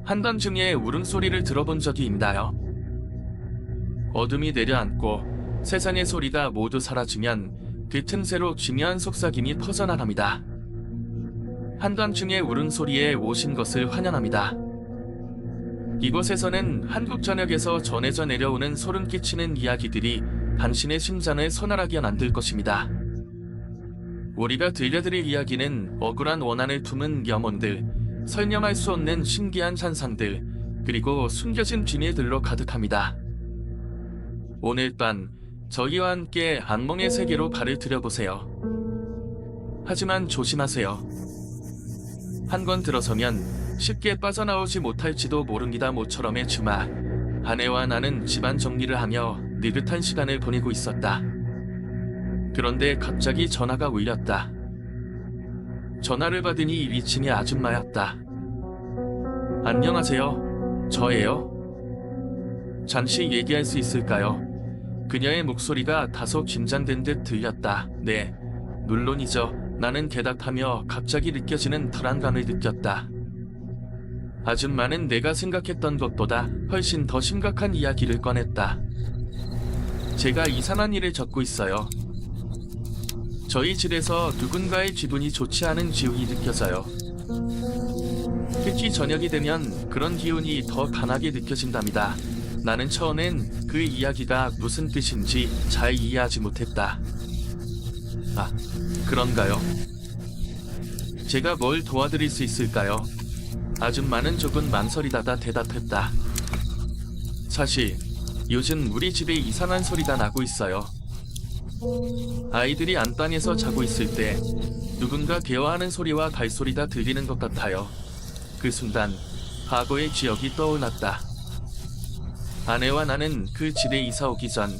한밤 중에 울음소리를 들어본 적이 있나요? 어둠이 내려앉고 세상의 소리가 모두 사라지면 그 틈새로 기묘한 속삭임이 퍼져나갑니다. 한밤중의 울음소리에 오신 것을 환영합니다. 이곳에서는 한국 전역에서 전해져 내려오는 소름 끼치는 이야기들이 당신의 심장을 서늘하게 만들 것입니다. 우리가 들려드릴 이야기는 억울한 원한을 품은 영혼들, 설명할 수 없는 신기한 산상들, 그리고 숨겨진 비밀들로 가득합니다. 오늘 밤 저희와 함께 악몽의 세계로 발을 들여보세요. 하지만 조심하세요. 한 번 들어서면 쉽게 빠져나오지 못할지도 모릅니다. 모처럼의 주말, 아내와 나는 집안 정리를 하며 느긋한 시간을 보내고 있었다. 그런데 갑자기 전화가 울렸다. 전화를 받으니 위층의 아줌마였다. 안녕하세요. 저예요. 잠시 얘기할 수 있을까요? 그녀의 목소리가 다소 긴장된 듯 들렸다. 네, 물론이죠. 나는 대답하며 갑자기 느껴지는 불안감을 느꼈다. 아줌마는 내가 생각했던 것보다 훨씬 더 심각한 이야기를 꺼냈다. 제가 이상한 일을 겪고 있어요. 저희 집에서 누군가의 기분이 좋지 않은 기운이 느껴져요. 특히 저녁이 되면 그런 기운이 더 강하게 느껴진답니다. 나는 처음엔 그 이야기가 무슨 뜻인지 잘 이해하지 못했다. 아, 그런가요? 제가 뭘 도와드릴 수 있을까요? 아줌마는 조금 망설이다가 대답했다. 사실 요즘 우리 집에 이상한 소리가 나고 있어요. 아이들이 안방에서 자고 있을 때 누군가 대화하는 소리와 발소리가 들리는 것 같아요. 그 순간 과거의 기억이 떠올랐다. 아내와 나는 그 집에 이사 오기 전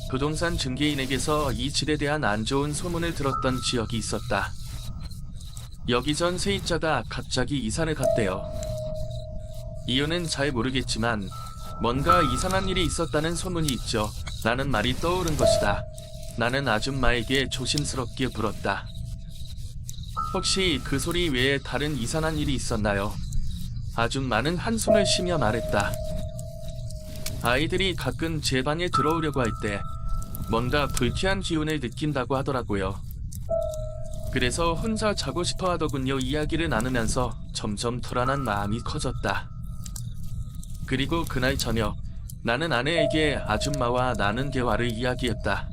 부동산 중개인에게서 이 집에 대한 안 좋은 소문을 들었던 기억이 있었다. 여기 전 세입자가 갑자기 이사를 갔대요. 이유는 잘 모르겠지만 뭔가 이상한 일이 있었다는 소문이 있죠. 라는 말이 떠오른 것이다. 나는 아줌마에게 조심스럽게 물었다. 혹시 그 소리 외에 다른 이상한 일이 있었나요? 아줌마는 한숨을 쉬며 말했다. 아이들이 가끔 제 방에 들어오려고 할 때 뭔가 불쾌한 기운을 느낀다고 하더라고요. 그래서 혼자 자고 싶어 하더군요. 이야기를 나누면서 점점 불안한 마음이 커졌다. 그리고 그날 저녁, 나는 아내에게 아줌마와 나눈 대화를 이야기했다.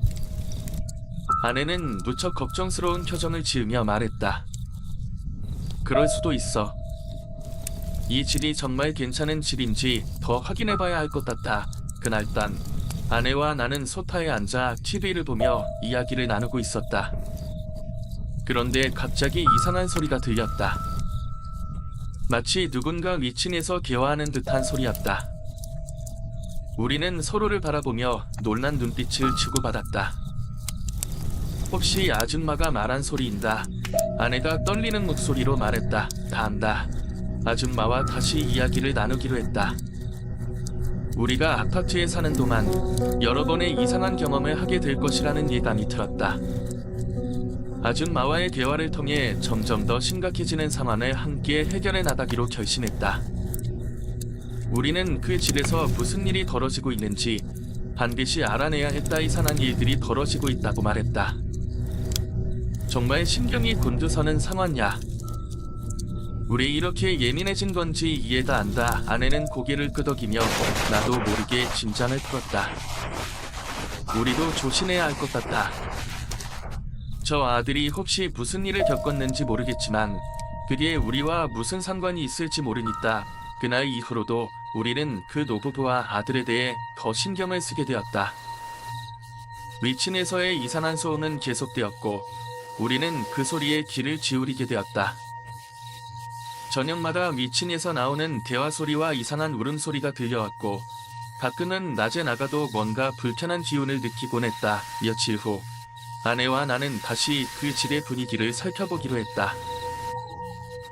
아내는 무척 걱정스러운 표정을 지으며 말했다. 그럴 수도 있어. 이 집이 정말 괜찮은 집인지 더 확인해봐야 할 것 같다. 그날 밤 아내와 나는 소파에 앉아 TV를 보며 이야기를 나누고 있었다. 그런데 갑자기 이상한 소리가 들렸다. 마치 누군가 위층에서 개화하는 듯한 소리였다. 우리는 서로를 바라보며 놀란 눈빛을 주고받았다. 혹시 아줌마가 말한 소리인가? 아내가 떨리는 목소리로 말했다. 다 안다. 아줌마와 다시 이야기를 나누기로 했다. 우리가 아파트에 사는 동안 여러 번의 이상한 경험을 하게 될 것이라는 예감이 들었다. 아줌마와의 대화를 통해 점점 더 심각해지는 상황을 함께 해결해 나가기로 결심했다. 우리는 그 집에서 무슨 일이 벌어지고 있는지 반드시 알아내야 했다. 이상한 일들이 벌어지고 있다고 말했다. 정말 신경이 곤두서는 상황이야. 우리 이렇게 예민해진 건지 이해가 안 다. 아내는 고개를 끄덕이며 나도 모르게 긴장을 풀었다. 우리도 조심해야 할 것 같다. 저 아들이 혹시 무슨 일을 겪었는지 모르겠지만 그게 우리와 무슨 상관이 있을지 모르니까 그날 이후로도 우리는 그 노부부와 아들에 대해 더 신경을 쓰게 되었다. 위층에서의 이상한 소음은 계속되었고 우리는 그 소리에 귀를 기울이게 되었다. 저녁마다 위층에서 나오는 대화 소리와 이상한 울음소리가 들려왔고 가끔은 낮에 나가도 뭔가 불편한 기운을 느끼곤 했다. 며칠 후 아내와 나는 다시 그 집의 분위기를 살펴보기로 했다.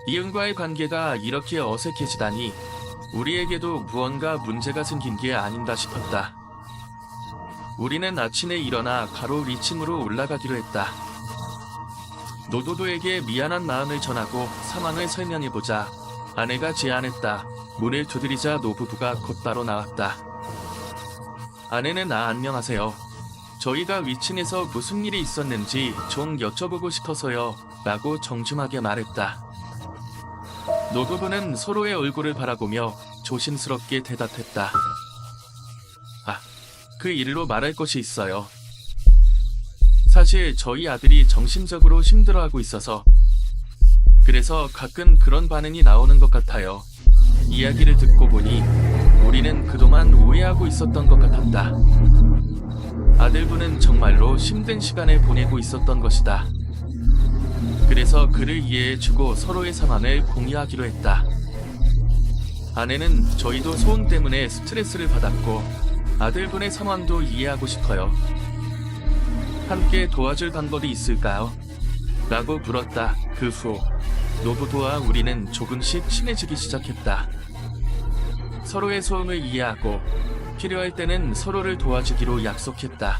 이은과의 관계가 이렇게 어색해지다니 우리에게도 무언가 문제가 생긴 게 아닌가 싶었다. 우리는 아침에 일어나 바로 위층으로 올라가기로 했다. 노도도에게 미안한 마음을 전하고 상황을 설명해보자 아내가 제안했다. 문을 두드리자 노부부가 곧바로 나왔다. 아내는 안녕하세요. 저희가 위층에서 무슨 일이 있었는지 좀 여쭤보고 싶어서요. 라고 정중하게 말했다. 노부부는 서로의 얼굴을 바라보며 조심스럽게 대답했다. 그 일로 말할 것이 있어요. 사실 저희 아들이 정신적으로 힘들어하고 있어서 그래서 가끔 그런 반응이 나오는 것 같아요. 이야기를 듣고 보니 우리는 그동안 오해하고 있었던 것 같았다. 아들분은 정말로 힘든 시간을 보내고 있었던 것이다. 그래서 그를 이해해주고 서로의 상황을 공유하기로 했다. 아내는 저희도 소음 때문에 스트레스를 받았고 아들분의 상황도 이해하고 싶어요. 함께 도와줄 방법이 있을까요? 라고 물었다. 그 후 노부부와 우리는 조금씩 친해지기 시작했다. 서로의 소음을 이해하고 필요할 때는 서로를 도와주기로 약속했다.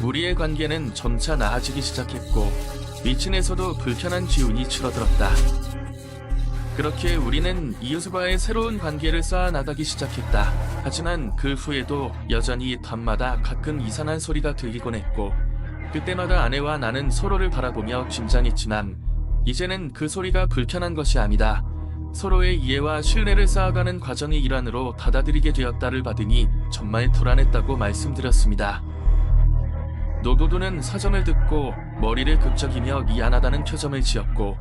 우리의 관계는 점차 나아지기 시작했고 위층에서도 불편한 기운이 줄어들었다. 그렇게 우리는 이웃과의 새로운 관계를 쌓아나가기 시작했다. 하지만 그 후에도 여전히 밤마다 가끔 이상한 소리가 들리곤 했고 그때마다 아내와 나는 서로를 바라보며 긴장했지만 이제는 그 소리가 불편한 것이 아니다. 서로의 이해와 신뢰를 쌓아가는 과정의 일환으로 받아들이게 되었다를 받으니 정말 불안했다고 말씀드렸습니다. 노부부는 사정을 듣고 머리를 긁적이며 미안하다는 표정을 지었고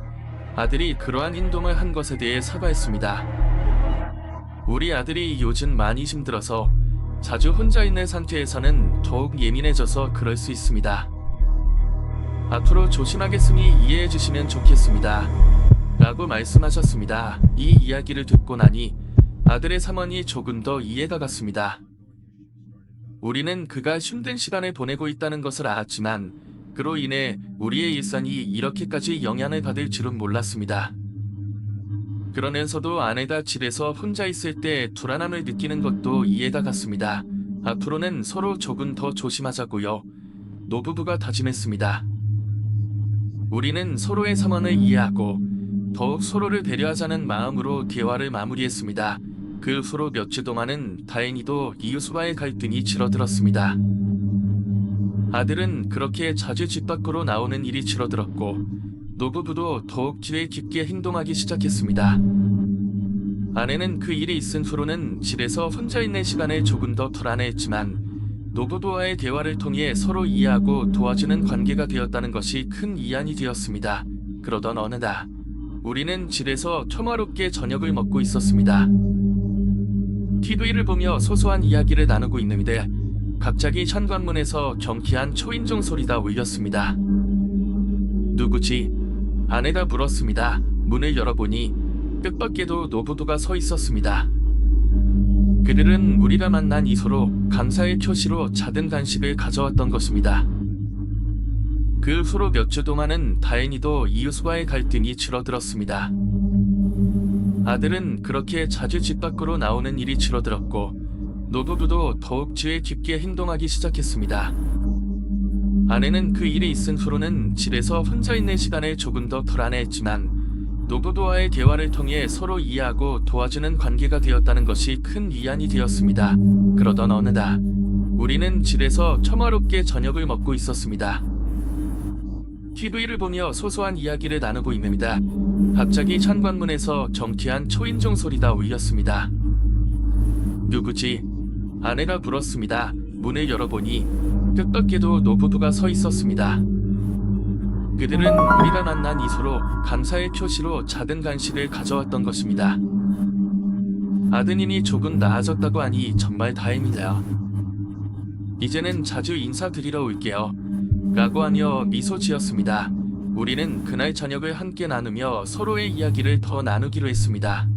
아들이 그러한 행동을 한 것에 대해 사과했습니다. 우리 아들이 요즘 많이 힘들어서 자주 혼자 있는 상태에서는 더욱 예민해져서 그럴 수 있습니다. 앞으로 조심하겠으니 이해해 주시면 좋겠습니다. 라고 말씀하셨습니다. 이 이야기를 듣고 나니 아들의 상황이 조금 더 이해가 갔습니다. 우리는 그가 힘든 시간을 보내고 있다는 것을 알았지만 그로 인해 우리의 일상이 이렇게까지 영향을 받을 줄은 몰랐습니다. 그러면서도 아내가 집에서 혼자 있을 때 불안함을 느끼는 것도 이해가 갔습니다. 앞으로는 서로 조금 더 조심하자고요. 노부부가 다짐했습니다. 우리는 서로의 상황을 이해하고 더욱 서로를 배려하자는 마음으로 대화를 마무리했습니다. 그 후로 몇 주 동안은 다행히도 이웃과의 갈등이 줄어들었습니다. 아들은 그렇게 자주 집 밖으로 나오는 일이 줄어들었고 노부부도 더욱 집에 깊게 행동하기 시작했습니다. 아내는 그 일이 있은 후로는 집에서 혼자 있는 시간을 조금 더 불안해했지만 노부부와의 대화를 통해 서로 이해하고 도와주는 관계가 되었다는 것이 큰 위안이 되었습니다. 그러던 어느 날 우리는 집에서 평화롭게 저녁을 먹고 있었습니다. TV를 보며 소소한 이야기를 나누고 있는데 갑자기 현관문에서 경쾌한 초인종 소리가 울렸습니다. 누구지? 아내가 물었습니다. 문을 열어보니 뜻밖에도 노부부가 서 있었습니다. 그들은 우리가 만난 이소로 감사의 표시로 작은 간식을 가져왔던 것입니다. 그 후로 몇 주 동안은 다행히도 이웃과의 갈등이 줄어들었습니다. 아들은 그렇게 자주 집 밖으로 나오는 일이 줄어들었고 노부부도 더욱 집에 깊게 행동하기 시작했습니다. 아내는 그 일이 있은 후로는 집에서 혼자 있는 시간을 조금 더 불안해했지만 노부부와의 대화를 통해 서로 이해하고 도와주는 관계가 되었다는 것이 큰 위안이 되었습니다. 그러던 어느 날 우리는 집에서 평화롭게 저녁을 먹고 있었습니다. TV를 보며 소소한 이야기를 나누고 있습니다. 갑자기 현관문에서 경쾌한 초인종 소리가 울렸습니다. 누구지? 아내가 물었습니다. 문을 열어보니 뜻밖에도 노부부가 서 있었습니다. 그들은 우리가 만난 이소로 감사의 표시로 작은 간식을 가져왔던 것입니다. 아드님이 조금 나아졌다고 하니 정말 다행이다. 이제는 자주 인사드리러 올게요. 라고 하며 미소 지었습니다. 우리는 그날 저녁을 함께 나누며 서로의 이야기를 더 나누기로 했습니다.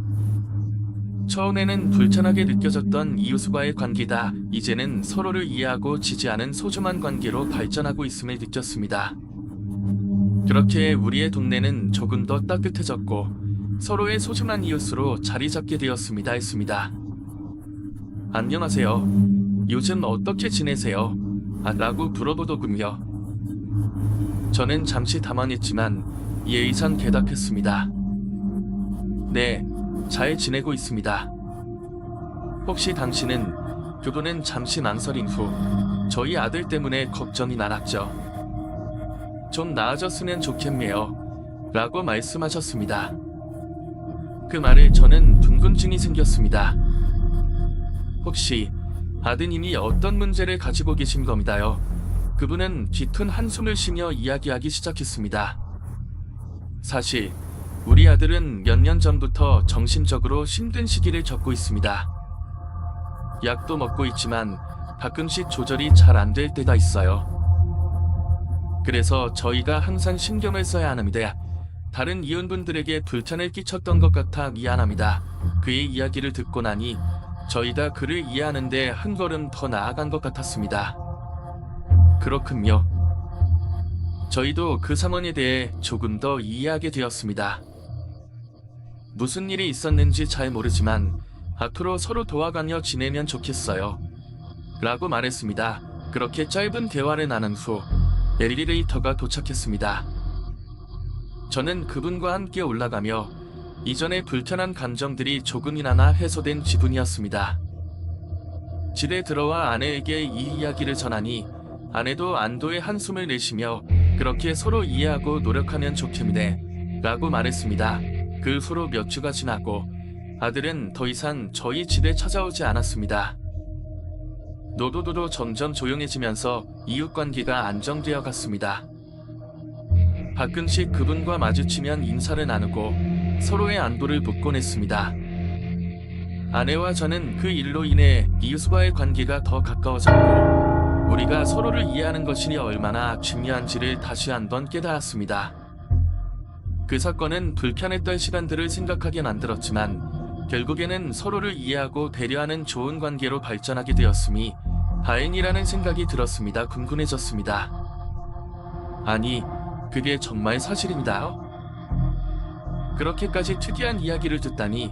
처음에는 불편하게 느껴졌던 이웃과의 관계다 이제는 서로를 이해하고 지지하는 소중한 관계로 발전하고 있음을 느꼈습니다. 그렇게 우리의 동네는 조금 더 따뜻해졌고 서로의 소중한 이웃으로 자리 잡게 되었습니다. 했습니다. 안녕하세요. 요즘 어떻게 지내세요? 라고 물어보더군요. 저는 잠시 당황했지만 예의상 대답했습니다. 네, 잘 지내고 있습니다. 혹시 당신은 그분은 잠시 망설인 후 저희 아들 때문에 걱정이 많았죠. 좀 나아졌으면 좋겠네요. 라고 말씀하셨습니다. 그 말에 저는 둥근증이 생겼습니다. 혹시 아드님이 어떤 문제를 가지고 계신 겁니다요? 그분은 짙은 한숨을 쉬며 이야기하기 시작했습니다. 사실 우리 아들은 몇 년 전부터 정신적으로 힘든 시기를 겪고 있습니다. 약도 먹고 있지만 가끔씩 조절이 잘 안 될 때가 있어요. 그래서 저희가 항상 신경을 써야 하는데 다른 이웃분들에게 불편을 끼쳤던 것 같아 미안합니다. 그의 이야기를 듣고 나니 저희가 그를 이해하는데 한 걸음 더 나아간 것 같았습니다. 그렇군요. 저희도 그 상황에 대해 조금 더 이해하게 되었습니다. 무슨 일이 있었는지 잘 모르지만 앞으로 서로 도와가며 지내면 좋겠어요. 라고 말했습니다. 그렇게 짧은 대화를 나눈 후 엘리베이터가 도착했습니다. 저는 그분과 함께 올라가며 이전에 불편한 감정들이 조금이나마 해소된 기분이었습니다. 집에 들어와 아내에게 이 이야기를 전하니 아내도 안도의 한숨을 내쉬며 그렇게 서로 이해하고 노력하면 좋겠네 라고 말했습니다. 그 후로 몇 주가 지나고 아들은 더 이상 저희 집에 찾아오지 않았습니다. 노도도도 점점 조용해지면서 이웃관계가 안정되어 갔습니다. 가끔씩 그분과 마주치면 인사를 나누고 서로의 안부를 묻곤 했습니다. 아내와 저는 그 일로 인해 이웃과의 관계가 더 가까워졌고 우리가 서로를 이해하는 것이 얼마나 중요한지를 다시 한번 깨달았습니다. 그 사건은 불편했던 시간들을 생각하게 만들었지만 결국에는 서로를 이해하고 배려하는 좋은 관계로 발전하게 되었음이 다행이라는 생각이 들었습니다. 궁금해졌습니다. 아니, 그게 정말 사실입니다요? 그렇게까지 특이한 이야기를 듣다니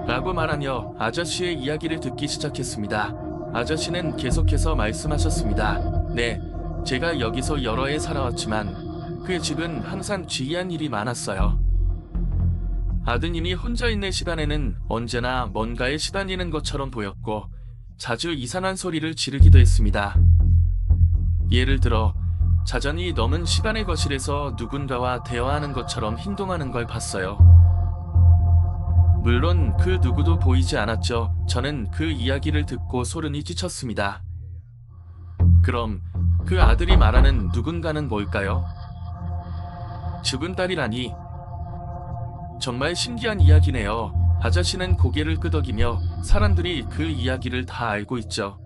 라고 말하며 아저씨의 이야기를 듣기 시작했습니다. 아저씨는 계속해서 말씀하셨습니다. 네, 제가 여기서 여러 해 살아왔지만 그 집은 항상 주의한 일이 많았어요. 아드님이 혼자 있는 시간에는 언제나 뭔가에 시달리는 것처럼 보였고 자주 이상한 소리를 지르기도 했습니다. 예를 들어 자전이 넘은 시간의 거실에서 누군가와 대화하는 것처럼 행동하는 걸 봤어요. 물론 그 누구도 보이지 않았죠. 저는 그 이야기를 듣고 소름이 끼쳤습니다. 그럼 그 아들이 말하는 누군가는 뭘까요? 죽은 딸이라니. 정말 신기한 이야기네요. 아저씨는 고개를 끄덕이며 사람들이 그 이야기를 다 알고 있죠.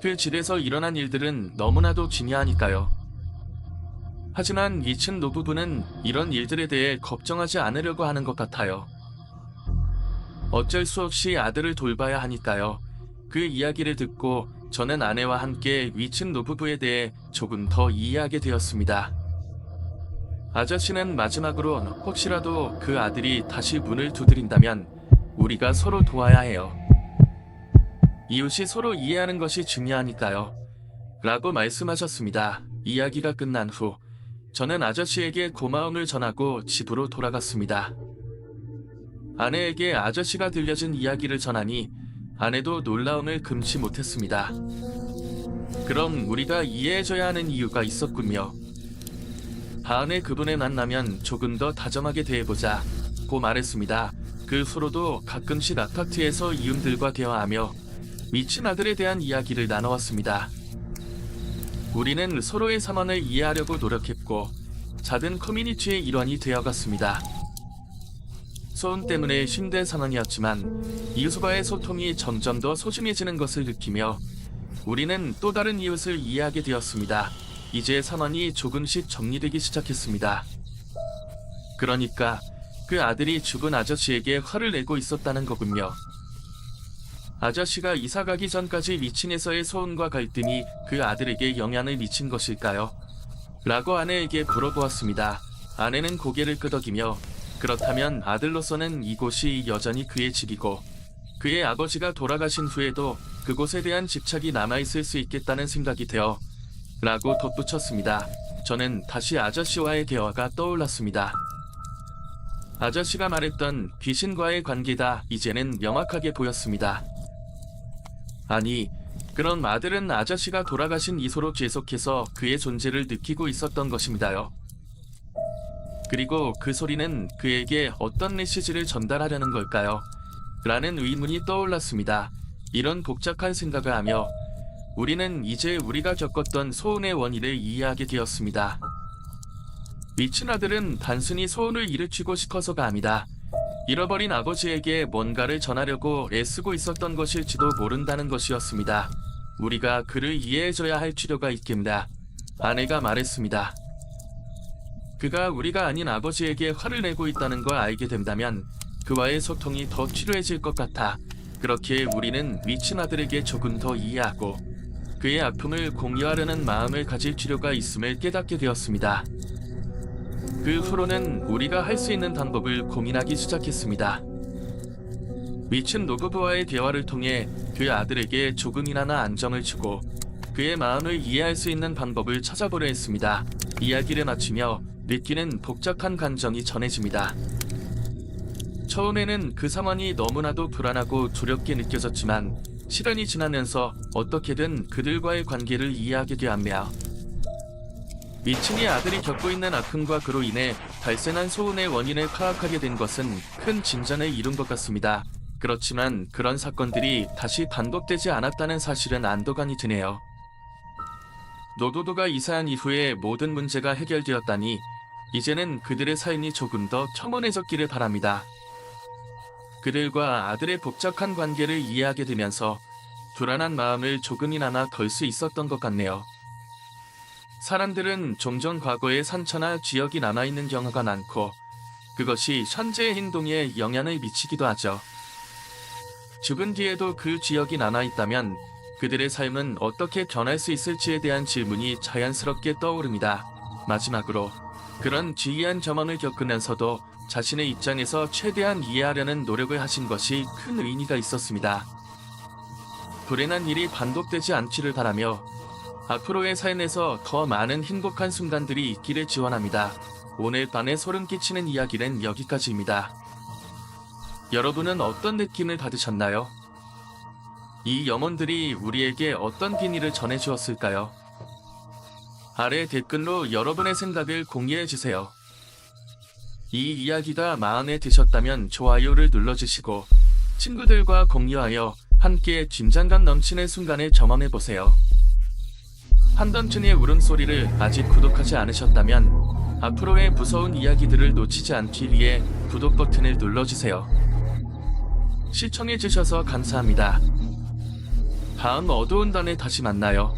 그 집에서 일어난 일들은 너무나도 중요하니까요. 하지만 2층 노부부는 이런 일들에 대해 걱정하지 않으려고 하는 것 같아요. 어쩔 수 없이 아들을 돌봐야 하니까요. 그 이야기를 듣고 저는 아내와 함께 위층 노부부에 대해 조금 더 이해하게 되었습니다. 아저씨는 마지막으로 혹시라도 그 아들이 다시 문을 두드린다면 우리가 서로 도와야 해요. 이웃이 서로 이해하는 것이 중요하니까요. 라고 말씀하셨습니다. 이야기가 끝난 후 저는 아저씨에게 고마움을 전하고 집으로 돌아갔습니다. 아내에게 아저씨가 들려준 이야기를 전하니 아내도 놀라움을 금치 못했습니다. 그럼 우리가 이해해줘야 하는 이유가 있었군요. 다음에 그분을 만나면 조금 더 다정하게 대해보자 고 말했습니다. 그 후로도 가끔씩 아파트에서 이웃들과 대화하며 미친 아들에 대한 이야기를 나눠왔습니다. 우리는 서로의 상황을 이해하려고 노력했고 작은 커뮤니티의 일원이 되어갔습니다. 소음 때문에 힘든 상황이었지만 이웃과의 소통이 점점 더 소중해지는 것을 느끼며 우리는 또 다른 이웃을 이해하게 되었습니다. 이제 상황이 조금씩 정리되기 시작했습니다. 그러니까 그 아들이 죽은 아저씨에게 화를 내고 있었다는 거군요. 아저씨가 이사가기 전까지 위층에서의 소음과 갈등이 그 아들에게 영향을 미친 것일까요? 라고 아내에게 물어보았습니다. 아내는 고개를 끄덕이며 그렇다면 아들로서는 이곳이 여전히 그의 집이고 그의 아버지가 돌아가신 후에도 그곳에 대한 집착이 남아있을 수 있겠다는 생각이 되어 라고 덧붙였습니다. 저는 다시 아저씨와의 대화가 떠올랐습니다. 아저씨가 말했던 귀신과의 관계다 이제는 명확하게 보였습니다. 아니, 그런 아들은 아저씨가 돌아가신 이소로 계속해서 그의 존재를 느끼고 있었던 것입니다요. 그리고 그 소리는 그에게 어떤 메시지를 전달하려는 걸까요? 라는 의문이 떠올랐습니다. 이런 복잡한 생각을 하며 우리는 이제 우리가 겪었던 소원의 원인을 이해하게 되었습니다. 미친 아들은 단순히 소원을 이루치고 싶어서가 아니다. 잃어버린 아버지에게 뭔가를 전하려고 애쓰고 있었던 것일지도 모른다는 것이었습니다. 우리가 그를 이해해줘야 할 필요가 있겠다. 아내가 말했습니다. 그가 우리가 아닌 아버지에게 화를 내고 있다는 걸 알게 된다면 그와의 소통이 더 필요해질 것 같아. 그렇게 우리는 미친 아들에게 조금 더 이해하고 그의 아픔을 공유하려는 마음을 가질 필요가 있음을 깨닫게 되었습니다. 그 후로는 우리가 할 수 있는 방법을 고민하기 시작했습니다. 미친 노부부와의 대화를 통해 그 아들에게 조금이나마 안정을 주고 그의 마음을 이해할 수 있는 방법을 찾아보려 했습니다. 이야기를 마치며 느끼는 복잡한 감정이 전해집니다. 처음에는 그 상황이 너무나도 불안하고 두렵게 느껴졌지만 시간이 지나면서 어떻게든 그들과의 관계를 이해하게 되었며 미친이 아들이 겪고 있는 아픔과 그로 인해 발생한 소원의 원인을 파악하게 된 것은 큰 진전을 이룬 것 같습니다. 그렇지만 그런 사건들이 다시 반복되지 않았다는 사실은 안도감이 드네요. 노도도가 이사한 이후에 모든 문제가 해결되었다니 이제는 그들의 삶이 조금 더 평온해졌기를 바랍니다. 그들과 아들의 복잡한 관계를 이해하게 되면서 불안한 마음을 조금이나마 덜 수 있었던 것 같네요. 사람들은 종종 과거의 상처나 기억이 남아있는 경우가 많고 그것이 현재의 행동에 영향을 미치기도 하죠. 죽은 뒤에도 그 기억이 남아있다면 그들의 삶은 어떻게 변할 수 있을지에 대한 질문이 자연스럽게 떠오릅니다. 마지막으로 그런 기이한 경험을 겪으면서도 자신의 입장에서 최대한 이해하려는 노력을 하신 것이 큰 의미가 있었습니다. 불행한 일이 반복되지 않기를 바라며 앞으로의 삶에서 더 많은 행복한 순간들이 있기를 기원합니다. 오늘 밤에 소름 끼치는 이야기는 여기까지입니다. 여러분은 어떤 느낌을 받으셨나요? 이 영혼들이 우리에게 어떤 비밀을 전해주었을까요? 아래 댓글로 여러분의 생각을 공유해주세요. 이 이야기가 마음에 드셨다면 좋아요를 눌러주시고 친구들과 공유하여 함께 긴장감 넘치는 순간을 경험해보세요. 한던춘의 울음소리를 아직 구독하지 않으셨다면 앞으로의 무서운 이야기들을 놓치지 않기 위해 구독 버튼을 눌러주세요. 시청해주셔서 감사합니다. 다음 어두운 밤에 다시 만나요.